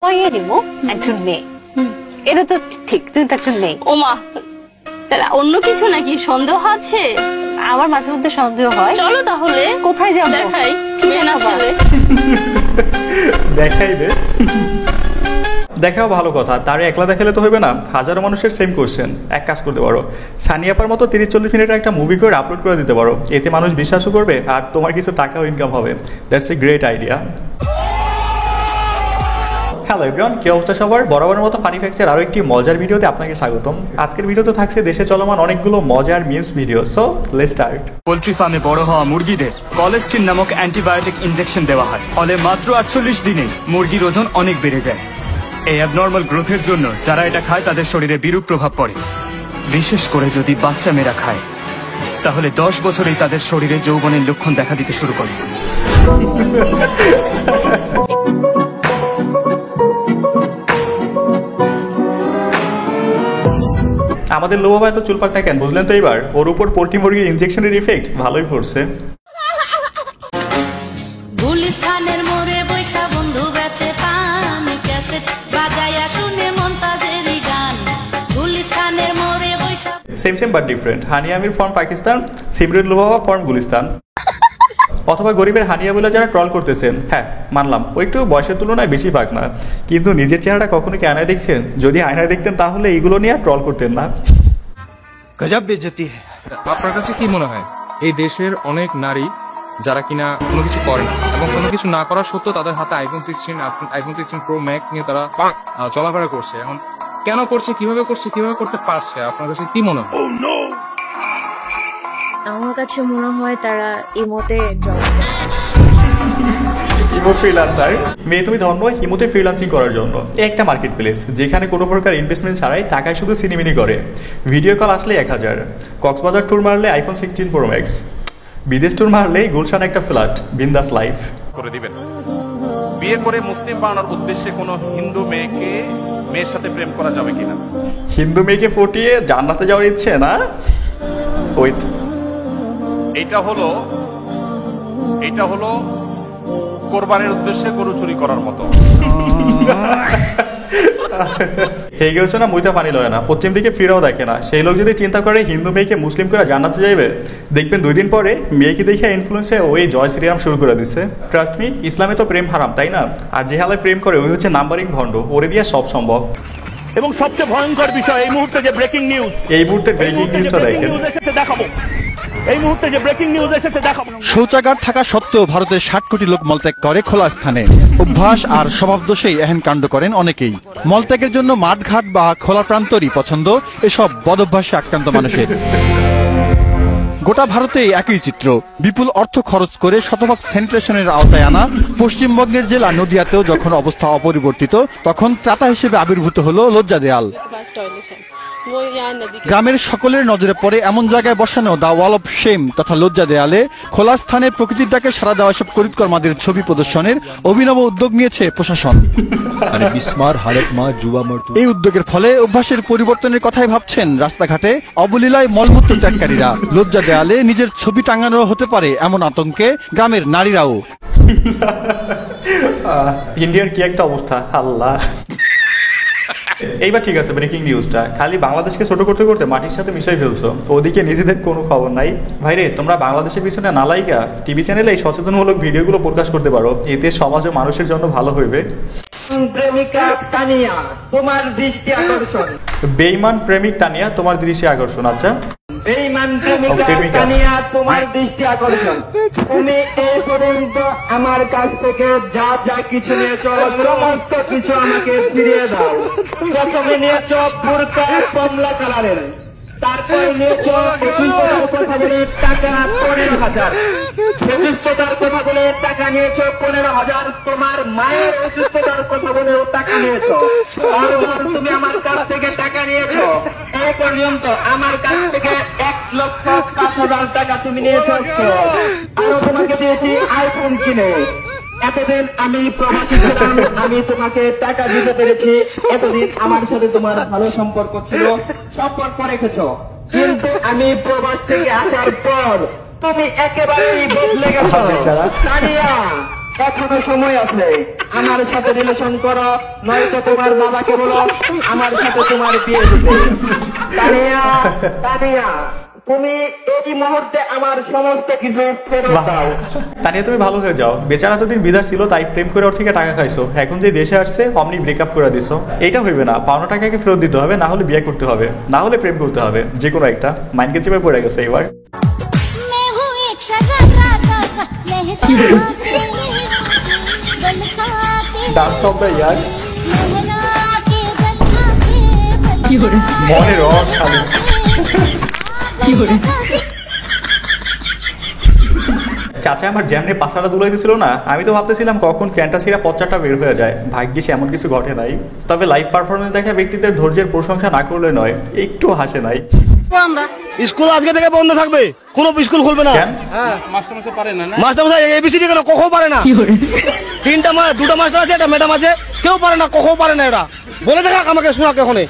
নিমো একজন মেয়ে, এটা তো ঠিক, তুমি তো একজন মেয়ে। ওমা, অন্য কিছু নাকি? সন্দেহ আছে? আমার মাঝে মধ্যে সন্দেহ হয়। চলো তাহলে। কোথায় যাবো? দেখাই মেয়ে না ছেলে। দেখাইবে, দেখাও ভালো কথা, তারে একলা দেখালে তো হইবে না, হাজারো মানুষের সেম কোশ্চেন। এক কাজ করতে পারো, সানিয়াপার মতো 30-40 মিনিটের একটা মুভি করে আপলোড করে দিতে পারো, এতে মানুষ বিশ্বাসও করবে আর তোমার কিছু টাকাও ইনকাম হবে। That's a great idea. Hello everyone, কি অবস্থা সবার? বরাবরের মতো ফানি ফ্যাক্টসের আরও একটি মজার ভিডিওতে আপনাকে স্বাগতম। আজকের ভিডিওতে থাকছে দেশে চলমান অনেকগুলো মজার memes video. So let's start. Poultry ফার্মে বড় হওয়া মুরগিদের কলেস্টিন নামক অ্যান্টিবায়োটিক ইনজেকশন দেওয়া হয়, ফলে মাত্র 48 দিনে মুরগির ওজন অনেক বেড়ে যায়। এই অ্যাবনর্মাল গ্রোথের জন্য যারা এটা খায় তাদের শরীরে বিরূপ প্রভাব পড়ে, বিশেষ করে যদি বাচ্চা মেয়েরা খায়, তাহলে 10 বছরেই তাদের শরীরে যৌবনের লক্ষণ দেখা দিতে শুরু করে। আমাদের লোভা এত চুল পাকনা কেন বুঝলেন তো এবার? ওর উপর পোল্ট্রি মুরগির ইনজেকশনের ইফেক্ট ভালোই পড়ছে। গুলিস্তানের মোড়ে বৈশা বন্ধু বেচে পান, ক্যাসেট বাজায়া শুনে মন্তাজেরই গান। গুলিস্তানের মোড়ে বৈশা same same but different. Hania Amir from Pakistan, সিমরুল লোহাওয়া ফর্ম গুলিস্তান। অথবা গরিবের হানিয়া বলে যারা ট্রল করতেছেন, হ্যাঁ মানলাম ও একটু বয়সের তুলনায় বেশি পাক না, কিন্তু নিজের চেহারাটা কখনো কি আয়নায় দেখছেন? যদি আয়নায় দেখতেন তাহলে এইগুলো নিয়ে আর ট্রল করতেন না। গজব বেজতি। আপনার কাছে কি মনে হয় এই দেশের অনেক নারী যারা কিনা কোনো কিছু করে না এবং কোনো কিছু না করা সত্ত্বেও তাদের হাতে আইফোন 16 প্রো ম্যাক্স নিয়ে তারা চলাফেরা করছে, এখন কেন করছে, কিভাবে করছে, কিভাবে করতে পারছে, আপনার কাছে কি মনে হয়? আমার কাছে মনে হয় তারা ইমোতে ইমো ফ্রিল্যান্সার। মেয়ে তুমি ধন্য ইমোতে ফ্রিল্যান্সিং করার জন্য। একটা মার্কেট প্লেস যেখানে কোনো প্রকার ইনভেস্টমেন্ট ছাড়াই টাকায় শুধু সিনেমিনি করে। ভিডিও কল আসলে 1000, কক্সবাজার ট্যুর মারলে আইফোন 16 প্রো ম্যাক্স, বিদেশ ট্যুর মারলে গুলশান একটা ফ্ল্যাট, বিন্দাস লাইফ করে দিবেন। বিয়ে করে মুসলিম বানানোর উদ্দেশ্যে কোনো হিন্দু মেয়ের সাথে প্রেম করা যাবে কিনা? হিন্দু মেয়েকে ফটিয়ে জান্নাতে যাওয়ার ইচ্ছে না? ওয়েট, এটা হলো কোরবানির উদ্দেশ্যে গরু চুরি করার মতো। হয়ে গেছে না, মুইতা পানি লয় না, পশ্চিম দিকে ফিরেও দেখে না। সেই লোক যদি চিন্তা করে হিন্দু মেয়েকে মুসলিম করে জান্নাতে যাইবে, দেখবেন 2 দিন পরে মেয়েকে দেখে ইনফ্লুয়েন্সে ওই জয় শ্রীরাম শুরু করে দিচ্ছে। ট্রাস্ট মি, ইসলামে তো প্রেম হারাম, তাই না? আর যে হালায় প্রেম করে ওই হচ্ছে নাম্বারিং ভণ্ড, ওরে দিয়া সব সম্ভব। এবং সবচেয়ে ভয়ঙ্কর বিষয়, এই মুহূর্তে যে ব্রেকিং নিউজ, এই মুহূর্তে ব্রেকিং নিউজটা দেখেন। শৌচাগার থাকা সত্ত্বেও ভারতের 60 কোটি লোক মলত্যাগ করে খোলা স্থানে। অভ্যাস আর স্বভাব দোষেই এহেন কাণ্ড করেন অনেকেই। মলত্যাগের জন্য মাঠঘাট বা খোলা প্রান্তরই পছন্দ এসব বদভ্যাসে আক্রান্ত মানুষের। গোটা ভারতে একই চিত্র। বিপুল অর্থ খরচ করে শতভাগ স্যানিটেশনের আওতায় আনা পশ্চিমবঙ্গের জেলা নদিয়াতেও যখন অবস্থা অপরিবর্তিত, তখন ত্রাতা হিসেবে আবির্ভূত হলো লজ্জা দেয়াল। গ্রামের সকলের নজরে পড়ে এমন জায়গায় বসানো দা ওয়াল অফ শেম তথা লজ্জা দেয়ালে খোলা স্থানে প্রকৃতির ডাকে সাড়া দেওয়া সব করিতকর্মাদের ছবি প্রদর্শনের অভিনব উদ্যোগ নিয়েছে প্রশাসন। এই উদ্যোগের ফলে অভ্যাসের পরিবর্তনের কথাই ভাবছেন রাস্তাঘাটে অবলীলায় মলমূত্র ত্যাগকারীরা। লজ্জা দেয়ালে নিজের ছবি টাঙানো হতে পারে এমন আতঙ্কে গ্রামের নারীরাও। ইন্ডিয়ার কি একটা অবস্থা, আল্লাহ। এইবার ঠিক আছে, ব্রেকিং নিউজটা খালি বাংলাদেশকে ছোট করতে করতে মাটির সাথে মিশাই ফেলছো, ওদিকে নিজেদের কোনো খবর নাই। ভাইরে, তোমরা বাংলাদেশের পিছনে না লাইকা টিভি চ্যানেলে এই সচেতনমূলক ভিডিওগুলো প্রকাশ করতে পারো, এতে সমাজ ও মানুষের জন্য ভালো হইবে। বেঈমান প্রেমিক তানিয়া তোমার দৃষ্টি আকর্ষণ। আচ্ছা, বেঈমান প্রেমিকা তানিয়া তোমার দৃষ্টি আকর্ষণ। তুমি এই পর্যন্ত আমার কাছ থেকে যা যা কিছু নিয়েছো সমস্ত কিছু আমাকে ফিরিয়ে দাও। প্রথমে নিয়েছো বোরকা কমলা কালারের, তারপর নিয়েছো অসুস্থতার কথা বলে টাকা 15,000, অসুস্থতার কথা বলে টাকা নিয়েছো 15,000, তোমার মায়ের অসুস্থতার কথা বলে টাকা নিয়েছো। তারপর তুমি আমার কাছ থেকে টাকা নিয়েছো, এই পর্যন্ত আমার কাছ থেকে 1,05,000 টাকা তুমি নিয়েছো। আরো তোমাকে দিয়েছি আইফোন কিনে। এতদিন আমি প্রবাসী ছিলাম, আমি তোমাকে টাকা দিতে পেরেছি। এতদিন আমার সাথে তোমার ভালো সম্পর্ক ছিল, সম্পর্ক রেখেছো, কিন্তু আমি প্রবাস থেকে আসার পর তুমি একেবারেই বদলে গেছো। তানিয়া, এখনো সময় আছে, আমার সাথে রিলেশন করো, নয়তো তোমার বাবাকে বলো আমার সাথে তোমার বিয়ে দিতে। তানিয়া, তানিয়া, তুমি এই মুহূর্তে আমার সমস্ত কিছু ফেরত দাও। তানিয়া তুমি ভালো হয়ে যাও, বেচারা এতদিন বিদেশ ছিল তাই প্রেম করে ওর থেকে টাকা খাইছো, এখন যে দেশে আসছে অমনি ব্রেকআপ করে দিছো। এইটা হইবে না, পাওনা টাকাকে ফেরত দিতে হবে, না হলে বিয়ে করতে হবে, না হলে প্রেম করতে হবে, যে কোনো একটা। মাইন্ডকে চেপে পড়ে গেছে এবার। ডান্স অফ দ্য ইয়ার, মনে রং খালি। চাচা আমার জ্যামনে পাছাটা দুলাই দিছিল না, আমি তো ভাবতেছিলাম কখন ফ্যান্টাসিরা পচাটা বের হয়ে যায়। ভাগ্যিস এমন কিছু ঘটে নাই। তবে লাইভ পারফরমেন্স দেখা ব্যক্তিদের ধৈর্যের প্রশংসা না করলে নয়, একটু হাসে নাই। স্কুল আজকে থেকে বন্ধ থাকবে, কোনো স্কুল খুলবে না। মাস্টার এবিসিডি কেন কখনো পারে না। দুটো মাস্টার আছে, একটা ম্যাডাম আছে, কেউ পারে না, কখনো পারে না। এরা বলে দেখা আমাকে, শোনা কখনো,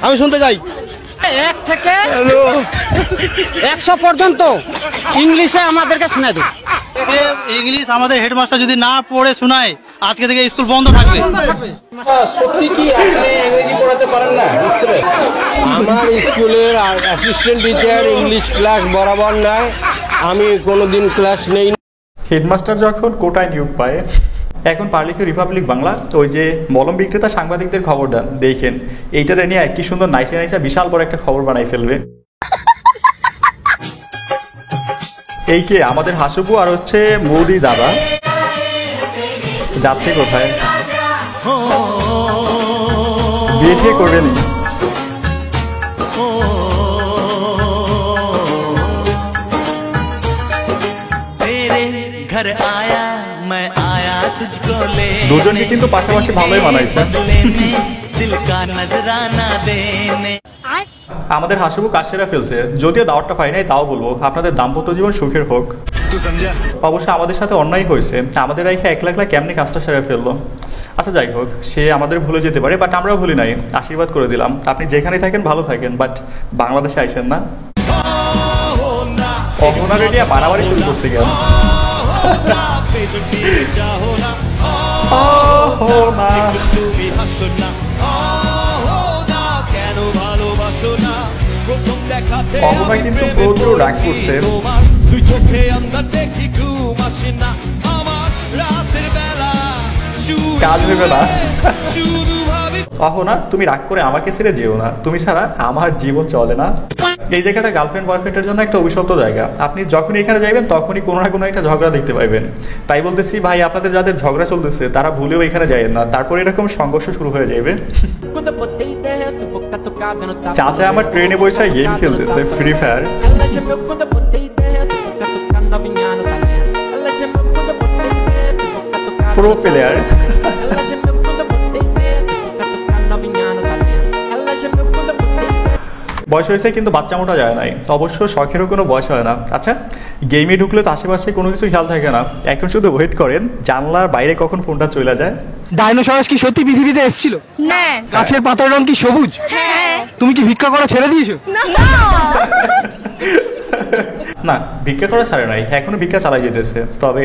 আমি শুনতে যাই। 1 থেকে 100 পর্যন্ত ইংলিশে আমাদেরকে শোনায় দেব। ইংলিশ আমাদের হেডমাস্টার যদি না পড়ে শোনায়, আজকে থেকে স্কুল বন্ধ থাকবে। সত্যি কি আপনি ইংরেজি পড়াতে পারেন না স্কুলে? আমার স্কুলের অ্যাসিস্ট্যান্ট টিচার ইংলিশ ক্লাস বরাবর নাই, আমি কোনোদিন ক্লাস নেই। হেডমাস্টার যখন কোটায় নিয়োগ পায়। এখন পারলিকে রিপাবলিক বাংলা ওই যে মলম বিক্রেতা সাংবাদিকদের খবর দেন, দেখেন এইটারে নিয়ে কি সুন্দর নাইসে নাইসা বিশাল বড় একটা খবর বানাই ফেলবে। এই কে আমাদের হাসুবু আর হচ্ছে মোদি দাদা যাচ্ছে কোথায়, বিয়ে ঠিক করবে নি? দুজনকে কিন্তু পাশাপাশি ভালোই মানাইছে। আমাদের হাসিবু কাজ সেরা ফেলছে, যদিও দাওয়াতটা পাই নাই, তাও বলবো আপনাদের দাম্পত্য জীবন সুখের হোক। অবশ্য আমাদের সাথে অন্যায় হয়েছে, আমাদের রেখে একলা একলা কেমনি কাজটা সেরে ফেললো। আচ্ছা যাই হোক, সে আমাদের ভুলে যেতে পারে, বাট আমরাও ভুলি নাই। আশীর্বাদ করে দিলাম, আপনি যেখানে থাকেন ভালো থাকেন, বাট বাংলাদেশে আইসেন না। অহনা রেডিয়া বাড়াবাড়ি শুরু করছে কেন? অহনা কিন্তু প্রচুর রাগ করছে। কাজ হইবে না। অহনা তুমি রাগ করে আমাকে ছেড়ে যেও না, তুমি ছাড়া আমার জীবন চলে না। এই জায়গাটা গার্লফ্রেন্ড বয়ফ্রেন্ডের জন্য একটা অভিশপ্ত জায়গা। আপনি যখনই এখানে যাইবেন তখনই কোনো না কোনো একটা ঝগড়া দেখতে পাইবেন। তাই বলতেছি ভাই, আপনাদের যাদের ঝগড়া চলতেছে তারা ভুলেও এখানে যাবেন না, তারপর এরকম সংঘর্ষ শুরু হয়ে যাবে। চাচা আমার ট্রেনে বসে গেম খেলতেছে, ফ্রি ফায়ার। Pro player. বয়স হয়েছে কিন্তু বাচ্চা মোটা যায় নাই, অবশ্য শখেরও কোনো বয়স হয় না। আচ্ছা, গেমে ঢুকলে তো আশেপাশে কোনো কিছু খেয়াল থাকে না, এখন শুধু ওয়েট করেন জানলার বাইরে কখন ফোনটা চলে যায়। ডাইনোসরাস কি সত্যি পৃথিবীতে এসেছিল? না। গাছের পাতার রং কি সবুজ? হ্যাঁ। তুমি কি ভিক্ষা করা ছেড়ে দিয়েছো? না, ভিক্ষা করা ছাড়ে নাই, এখনো ভিক্ষা চালাই যেতেছে। তবে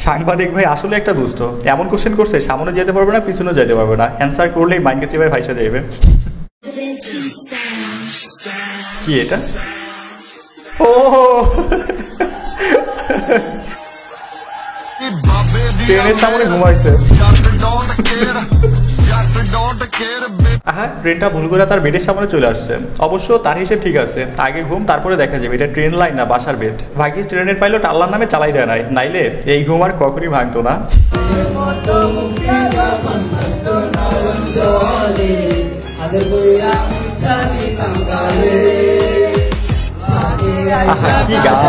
সাংবাদিক ভাই আসলে একটা দুষ্ট, এমন কোশ্চেন করছে সামনে যেতে পারবে না, পিছনে যেতে পারবে না, অ্যান্সার করলেই মাইন্ডকে চেপে ভাইসা যাইবে। কি এটা? ও ট্রেনের সামনে ঘুমাইছে। আহা, ট্রেনটা ভুল করে তার বেডের সামনে চলে আসছে। অবশ্য তার হিসেব ঠিক আছে, আগে ঘুম তারপরে দেখা যাবে এটা ট্রেন লাইন না বাসার বেড। ভাগ্যিস ট্রেনের পাইলট আল্লাহর নামে চালাই দেয় নাই, নাইলে এই ঘুম আর কখনই ভাঙতো না। আহা, কি গান!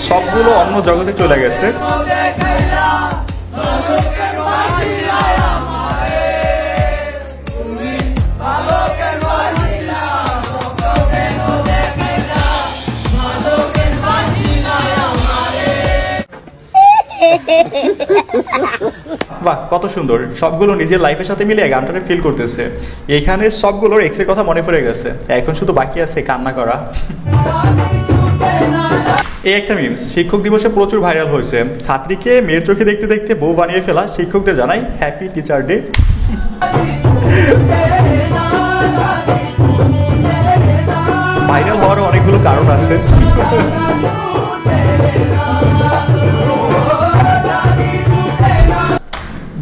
সবগুলো অন্য জগতে চলে গেছে। বাহ কত সুন্দর, সবগুলো নিজের লাইফের সাথে মিলিয়ে গানটারে ফিল করতেছে। এখানে সবগুলোর এক্সের কথা মনে পড়ে গেছে, এখন শুধু বাকি আছে কান্না করা। এই একটা মিমস শিক্ষক দিবসে প্রচুর ভাইরাল হয়েছে। ছাত্রীকে মেয়ের চোখে দেখতে দেখতে বউ বানিয়ে ফেলা শিক্ষকদের জানাই হ্যাপি টিচার ডে। ভাইরাল হওয়ার অনেকগুলো কারণ আছে।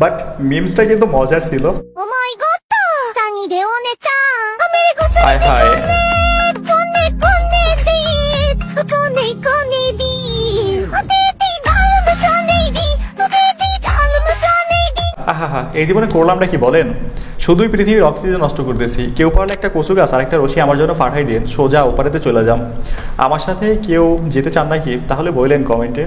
বাট মিমসটা কিন্তু মজার ছিল। হায় হায়, আহা, এই জীবনে করলামটা কি বলেন? শুধুই পৃথিবীর অক্সিজেন নষ্ট করতেছি। কেউ পারলে একটা কচু গাছ আর একটা রশি আমার জন্য পাঠাই দিন, সোজা ওপারেতে চলে যাম। আমার সাথে কেউ যেতে চান নাকি? তাহলে বললেন কমেন্টে।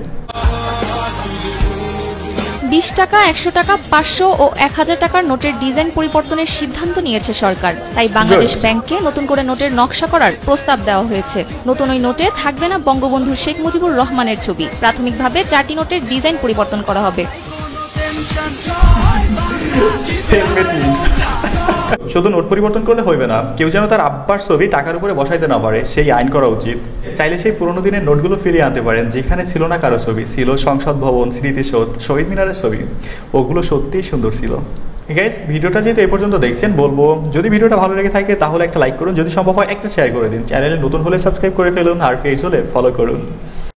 20 টাকা, 100 টাকা, 500 ও 1000 টাকার নোটের ডিজাইন পরিবর্তনের সিদ্ধান্ত নিয়েছে সরকার। তাই বাংলাদেশ ব্যাংককে নতুন করে নোটের নকশা করার প্রস্তাব দেওয়া হয়েছে। নতুন ওই নোটে থাকবে না বঙ্গবন্ধু শেখ মুজিবুর রহমানের ছবি। প্রাথমিকভাবে 4টি নোটের ডিজাইন পরিবর্তন করা হবে। শুধু নোট পরিবর্তন করলে হইবে না, কেউ যেন তার আব্বার ছবি টাকার উপরে বসাইতে না পারে, সেই আইন করা উচিত। চাইলে সেই পুরোনো দিনের নোটগুলো ফিরিয়ে আনতে পারেন, যেখানে ছিল না কারো ছবি, ছিল সংসদ ভবন, স্মৃতিসৌধ, শহীদ মিনারের ছবি। ওগুলো সত্যিই সুন্দর ছিল। গাইস, ভিডিওটা যেহেতু এই পর্যন্ত দেখছেন, বলবো যদি ভিডিওটা ভালো লেগে থাকে তাহলে একটা লাইক করুন, যদি সম্ভব হয় একটা শেয়ার করে দিন। চ্যানেলে নতুন হলে সাবস্ক্রাইব করে ফেলুন, আর পেজ হলে ফলো করুন।